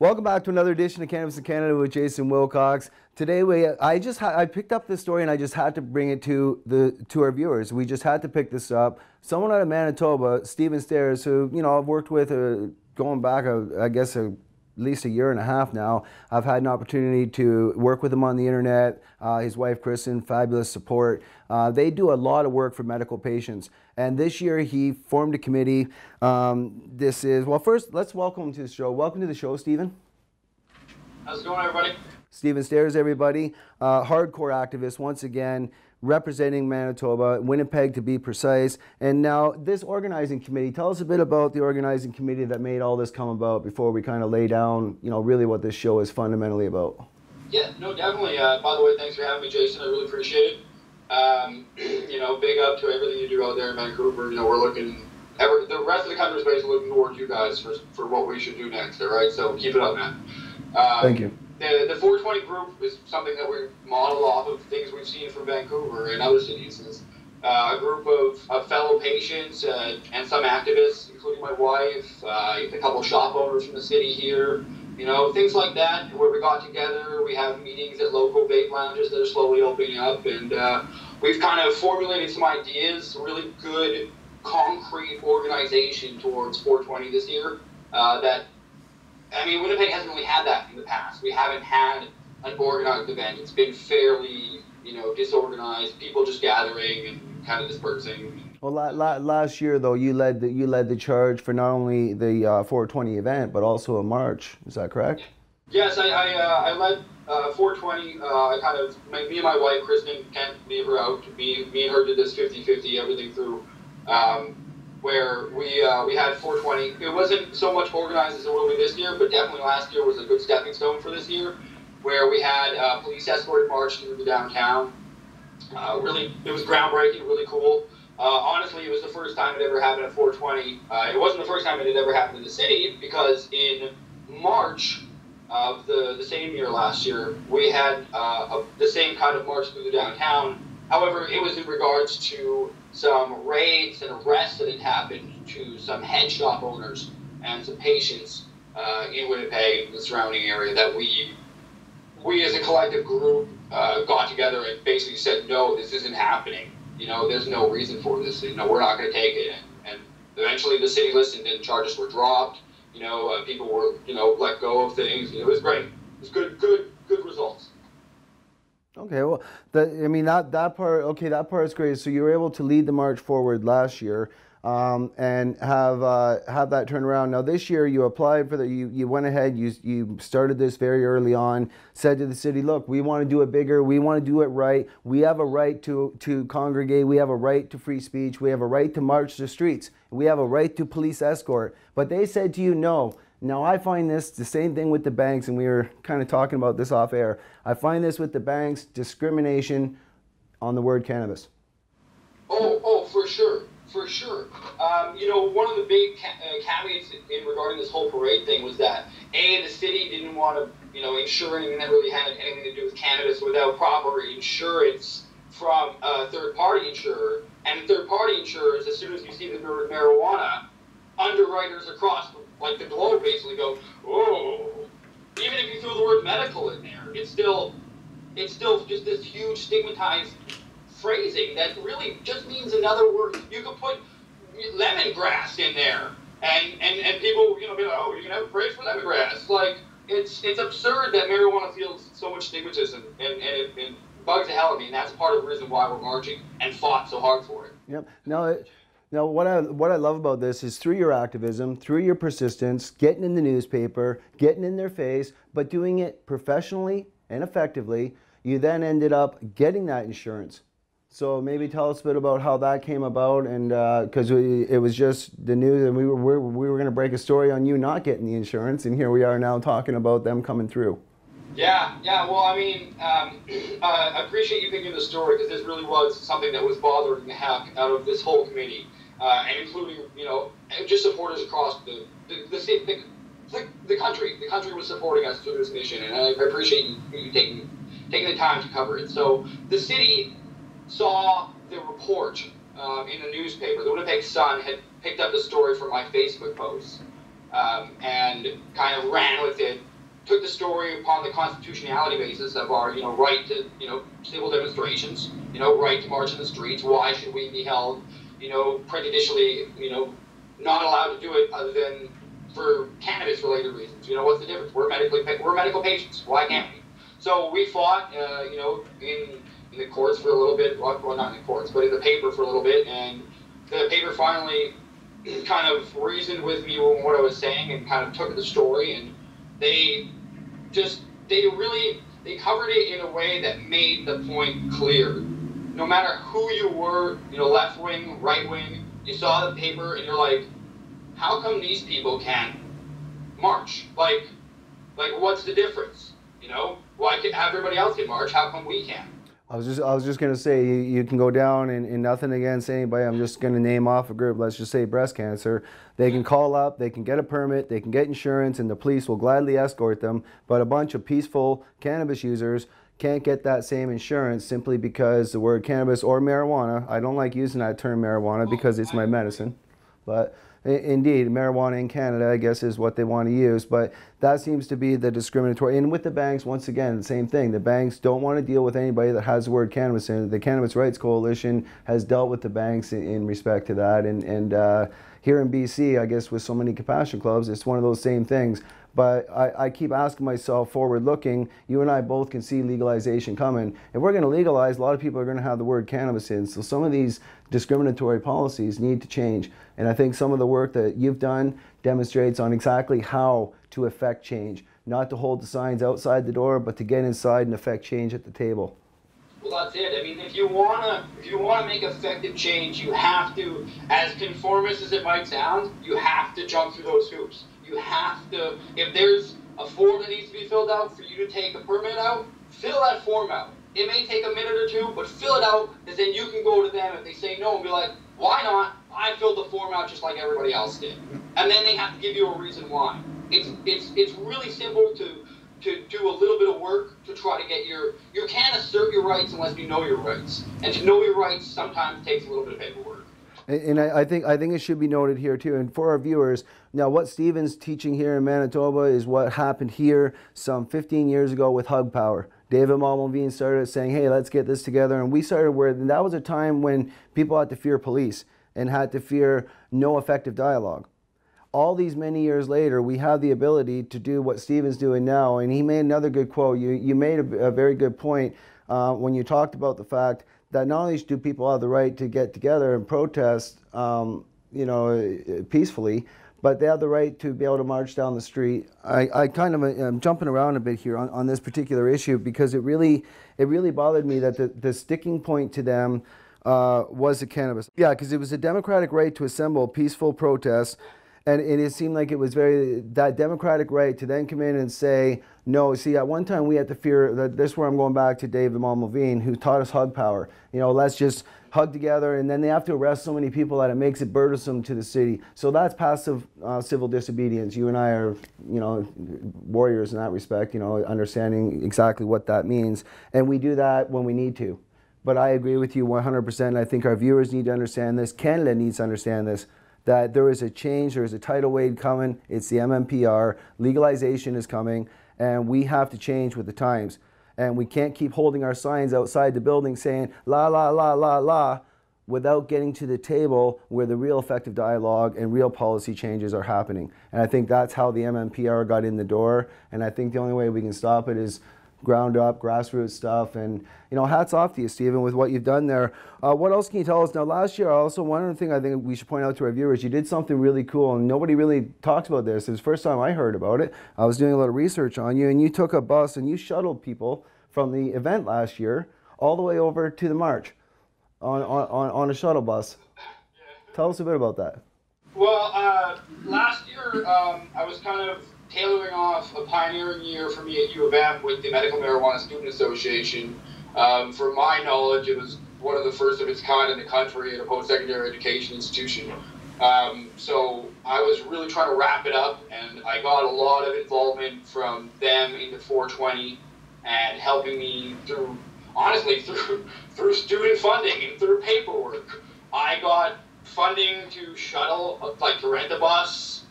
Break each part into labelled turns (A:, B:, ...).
A: Welcome back to another edition of Cannabis in Canada with Jason Wilcox. Today, I picked up this story and I just had to bring it to our viewers. We just had to pick this up. Someone out of Manitoba, Stephen Stairs, who I've worked with going back, I guess, at least a year and a half now. I've had an opportunity to work with him on the internet. His wife, Kristen, fabulous support. They do a lot of work for medical patients. And this year he formed a committee. Well, first, let's welcome him to the show. Welcome to the show, Stephen.
B: How's it going, everybody?
A: Stephen Stairs, everybody. Hardcore activist, once again, representing Manitoba, Winnipeg to be precise. And now this organizing committee, tell us a bit about the organizing committee that made all this come about before we kind of lay down, really what this show is fundamentally about.
B: Yeah, no, definitely. By the way, thanks for having me, Jason. I really appreciate it. Big up to everything you do out there in Vancouver. We're looking, the rest of the country's basically looking towards you guys for what we should do next, all right? So keep it up, man.
A: Thank you.
B: The 420 group is something that we model off of things we've seen from Vancouver and other cities. It's a group of fellow patients and some activists, including my wife, a couple shop owners from the city here, things like that, where we got together. We have meetings at local vape lounges that are slowly opening up, and we've kind of formulated some ideas, really good, concrete organization towards 420 this year Winnipeg hasn't really had that in the past. We haven't had an organized event. It's been fairly, disorganized, people just gathering and kind of dispersing.
A: Well, last year though, you led the charge for not only the 420 event but also a march. Is that correct?
B: Yes, I led 420. Me and my wife, Kristen, can't leave her out. Me and her did this 50-50, everything through. Where we had 420. It wasn't so much organized as it will be this year, but definitely last year was a good stepping stone for this year, where we had police escorted march through the downtown. It was groundbreaking, really cool. Honestly, it was the first time it ever happened at 420. It wasn't the first time it had ever happened in the city, because in March of the same year last year, we had the same kind of march through the downtown. However, it was in regards to some raids and arrests that had happened to some head shop owners and some patients in Winnipeg and the surrounding area that we as a collective group got together and basically said, no, this isn't happening. There's no reason for this. We're not going to take it. And eventually the city listened and charges were dropped. People were, let go of things. It was great. It was good results.
A: Okay, well, that part is great. So you were able to lead the march forward last year, and have that turn around. Now this year you applied for you went ahead, you started this very early on, said to the city, look, we want to do it bigger, we want to do it right, we have a right to congregate, we have a right to free speech, we have a right to march the streets, we have a right to police escort. But they said to you, no. Now, I find this the same thing with the banks, and we were kind of talking about this off air. I find this with the banks, discrimination on the word cannabis.
B: Oh, for sure. For sure. One of the big caveats in regarding this whole parade thing was that, the city didn't want to, insure anything that really had anything to do with cannabis without proper insurance from a third-party insurer. And third-party insurers, as soon as you see the word marijuana, underwriters across the globe basically go, oh. Even if you throw the word medical in there, it's still just this huge stigmatized phrasing that really just means another word. You could put lemongrass in there, and people, be like, oh, you can have a parade for lemongrass. It's absurd that marijuana feels so much stigmatism, and it bugs the hell out of me. And that's part of the reason why we're marching and fought so hard for it.
A: Yep. Now, what I love about this is through your activism, through your persistence, getting in the newspaper, getting in their face, but doing it professionally and effectively, you then ended up getting that insurance. So maybe tell us a bit about how that came about, and because it was just the news, and we were going to break a story on you not getting the insurance, and here we are now talking about them coming through.
B: Yeah. Well, I appreciate you picking the story, because this really was something that was bothering the heck out of this whole committee, and including just supporters across the country. The country was supporting us through this mission, and I appreciate you taking the time to cover it. So the city saw the report in the newspaper. The Winnipeg Sun had picked up the story from my Facebook post. and kind of ran with it, took the story upon the constitutionality basis of our, right to, civil demonstrations, right to march in the streets. Why should we be held, prejudicially, not allowed to do it other than for cannabis-related reasons? What's the difference? We're medical patients. Why can't we? So we fought, in the courts for a little bit. Well, not in the courts, but in the paper for a little bit, and the paper finally kind of reasoned with me on what I was saying and kind of took the story, and they covered it in a way that made the point clear. No matter who you were, left wing, right wing, you saw the paper and you're like, how come these people can't march? Like what's the difference? Why can everybody else can march? How come we can't?
A: I was just gonna say you can go down and nothing against anybody. I'm just gonna name off a group. Let's just say breast cancer. They can call up, they can get a permit, they can get insurance, and the police will gladly escort them. But a bunch of peaceful cannabis users can't get that same insurance simply because the word cannabis or marijuana. I don't like using that term marijuana because it's my medicine, but indeed, marijuana in Canada, I guess, is what they want to use, but that seems to be the discriminatory. And with the banks, once again, the same thing. The banks don't want to deal with anybody that has the word cannabis in it. The Cannabis Rights Coalition has dealt with the banks in respect to that. And here in BC, I guess with so many compassion clubs, it's one of those same things. But I keep asking myself, forward looking, you and I both can see legalization coming. If we're going to legalize, a lot of people are going to have the word cannabis in. So some of these discriminatory policies need to change. And I think some of the work that you've done demonstrates on exactly how to affect change. Not to hold the signs outside the door, but to get inside and affect change at the table.
B: Well, that's it. I mean, if you wanna make effective change, you have to, as conformist as it might sound, you have to jump through those hoops. You have to, if there's a form that needs to be filled out for you to take a permit out, fill that form out. It may take a minute or two, but fill it out, because then you can go to them if they say no and be like, why not? I filled the form out just like everybody else did. And then they have to give you a reason why. It's really simple to do a little bit of work to try to get you can't assert your rights unless you know your rights. And to know your rights sometimes takes a little bit of paperwork.
A: And I think it should be noted here too, and for our viewers, now what Stephen's teaching here in Manitoba is what happened here some 15 years ago with Hug Power. David Malmovine started saying, hey, let's get this together, and we started where that was a time when people had to fear police and had to fear no effective dialogue. All these many years later, we have the ability to do what Stephen's doing now, and he made another good quote. You made a very good point when you talked about the fact that not only do people have the right to get together and protest, peacefully, but they have the right to be able to march down the street. I kind of am jumping around a bit here on this particular issue because it really bothered me that the sticking point to them was the cannabis. Yeah, because it was a democratic right to assemble peaceful protests. And it seemed like it was that democratic right to then come in and say, no, see, at one time we had to fear, this is where I'm going back to David Malmovine, who taught us hug power. Let's just hug together, and then they have to arrest so many people that it makes it burdensome to the city. So that's passive civil disobedience. You and I are, warriors in that respect, understanding exactly what that means. And we do that when we need to. But I agree with you 100%. I think our viewers need to understand this. Canada needs to understand this. That there is a change, there is a tidal wave coming, it's the MMPR, legalization is coming, and we have to change with the times. And we can't keep holding our signs outside the building saying, la, la, la, la, la, without getting to the table where the real effective dialogue and real policy changes are happening. And I think that's how the MMPR got in the door, and I think the only way we can stop it is ground up, grassroots stuff, and hats off to you, Stephen, with what you've done there. What else can you tell us? Now, last year, also, one other thing I think we should point out to our viewers, you did something really cool, and nobody really talks about this. It was the first time I heard about it. I was doing a little research on you, and you took a bus and you shuttled people from the event last year all the way over to the march on a shuttle bus. Tell us a bit about that.
B: Well, last year, I was kind of tailoring off a pioneering year for me at U of M with the Medical Marijuana Student Association. From my knowledge, it was one of the first of its kind in the country at a post-secondary education institution. So I was really trying to wrap it up, and I got a lot of involvement from them into 420 and helping me through student funding and through paperwork. I got funding to shuttle, to rent a bus,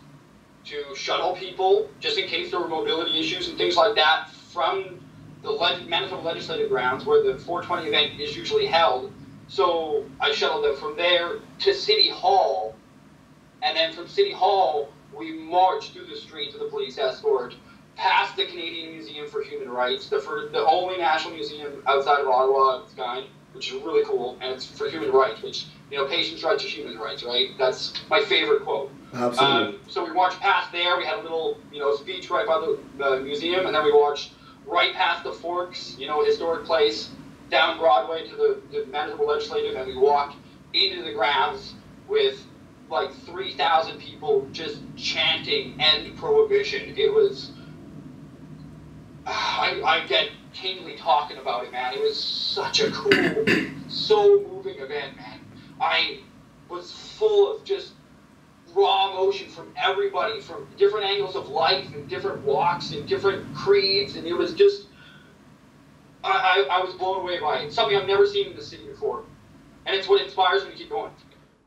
B: to to shuttle people, just in case there were mobility issues and things like that, from the Manitoba Legislative Grounds, where the 420 event is usually held. So I shuttled them from there to City Hall, and then from City Hall, we marched through the streets with a police escort, past the Canadian Museum for Human Rights, the only national museum outside of Ottawa of its kind, which is really cool, and it's for human rights, which, patients' rights are human rights, right? That's my favorite quote.
A: Absolutely.
B: So we marched past there, we had a little, speech right by the museum, and then we marched right past the Forks, historic place, down Broadway to the Manitoba Legislative, and we walked into the grounds with like 3,000 people just chanting "End Prohibition." It was, I get tingly talking about it, man. It was such a cool, so moving event, man. I was full of just raw emotion from everybody, from different angles of life and different walks and different creeds, and it was just, I was blown away by it. Something I've never seen in the city before, and it's what inspires me to keep going.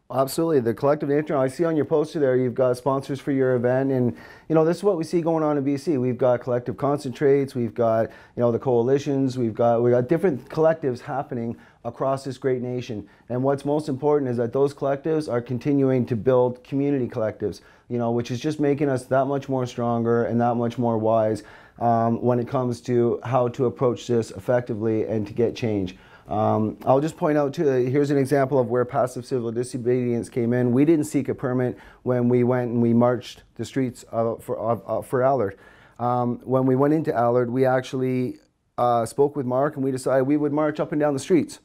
A: Absolutely. The collective nature. I see on your poster there you've got sponsors for your event, and this is what we see going on in BC. We've got collective concentrates, we've got the coalitions, we've got different collectives happening across this great nation. And what's most important is that those collectives are continuing to build community collectives, which is just making us that much more stronger and that much more wise when it comes to how to approach this effectively and to get change. I'll just point out too, here's an example of where passive civil disobedience came in. We didn't seek a permit when we went and we marched the streets for Allard. When we went into Allard, we actually spoke with Mark and we decided we would march up and down the streets.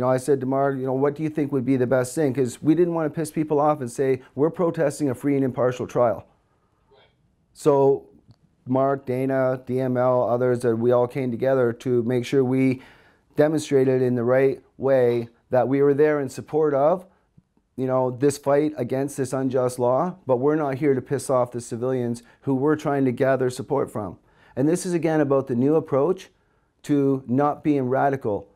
A: I said to Mark, what do you think would be the best thing? Because we didn't want to piss people off and say, we're protesting a free and impartial trial. So Mark, Dana, DML, others, we all came together to make sure we demonstrated in the right way that we were there in support of, this fight against this unjust law, but we're not here to piss off the civilians who we're trying to gather support from. And this is again about the new approach to not being radical.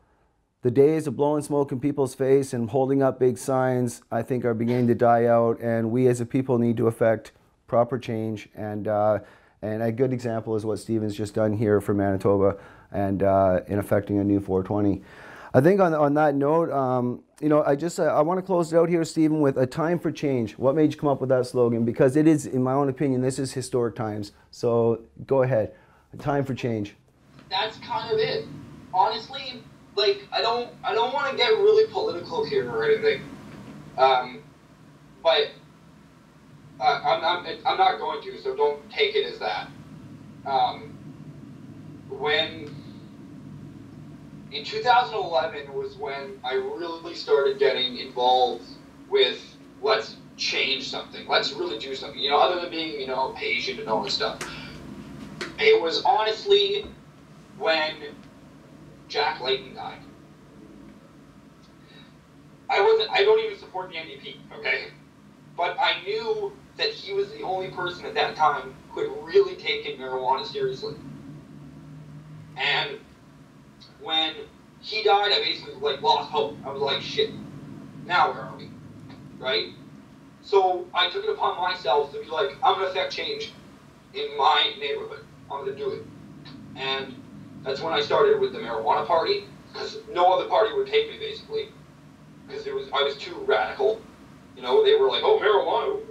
A: The days of blowing smoke in people's face and holding up big signs, I think, are beginning to die out, and we as a people need to effect proper change. And a good example is what Stephen's just done here for Manitoba and in affecting a new 420. I think on that note, I want to close it out here, Stephen, with a time for change. What made you come up with that slogan? Because it is, in my own opinion, this is historic times. So go ahead. A time for change.
B: That's kind of it. Honestly, I don't want to get really political here or anything. But I'm not going to, so don't take it as that. In 2011 was when I really started getting involved with let's change something, let's really do something, other than being, patient and all this stuff. It was honestly when Jack Layton died. I don't even support the NDP, okay? But I knew that he was the only person at that time who had really taken marijuana seriously. And when he died, I basically lost hope. I was like, shit, now where are we, right? So I took it upon myself to be like, I'm going to affect change in my neighborhood. I'm going to do it. And that's when I started with the marijuana party, because no other party would take me, basically, because I was too radical. They were like, oh, marijuana,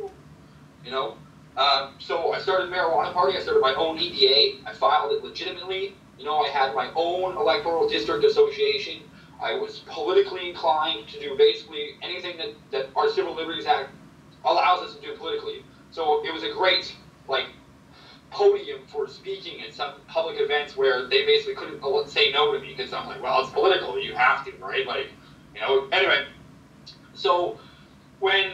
B: so I started the marijuana party. I started my own EPA. I filed it legitimately. I had my own electoral district association. I was politically inclined to do basically anything that our Civil Liberties Act allows us to do politically. So it was a great, podium for speaking at some public events where they basically couldn't say no to me because I'm like, well, it's political, you have to, right? Anyway. So when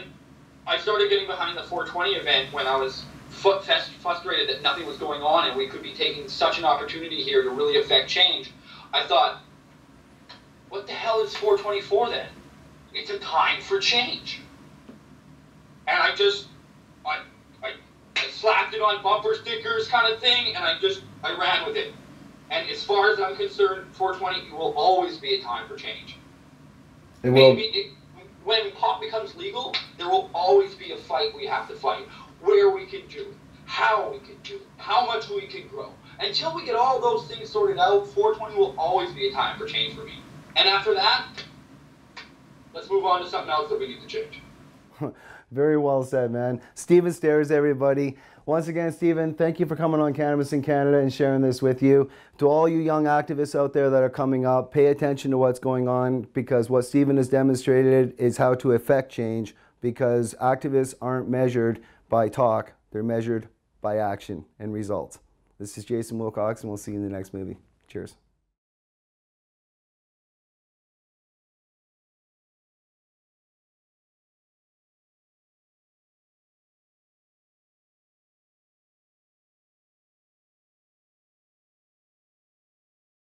B: I started getting behind the 420 event, when I was frustrated that nothing was going on and we could be taking such an opportunity here to really affect change, I thought, what the hell is 424 then? It's a time for change. And I slapped it on bumper stickers kind of thing, and I ran with it. And as far as I'm concerned, 420 will always be a time for change. When pot becomes legal, there will always be a fight we have to fight. Where we can do it, much we can grow. Until we get all those things sorted out, 420 will always be a time for change for me. And after that, let's move on to something else that we need to change.
A: Very well said, man. Stephen Stairs, everybody. Once again, Stephen, thank you for coming on Cannabis in Canada and sharing this with you. To all you young activists out there that are coming up, pay attention to what's going on, because what Stephen has demonstrated is how to effect change, because activists aren't measured by talk, they're measured by action and results. This is Jason Wilcox, and we'll see you in the next movie. Cheers.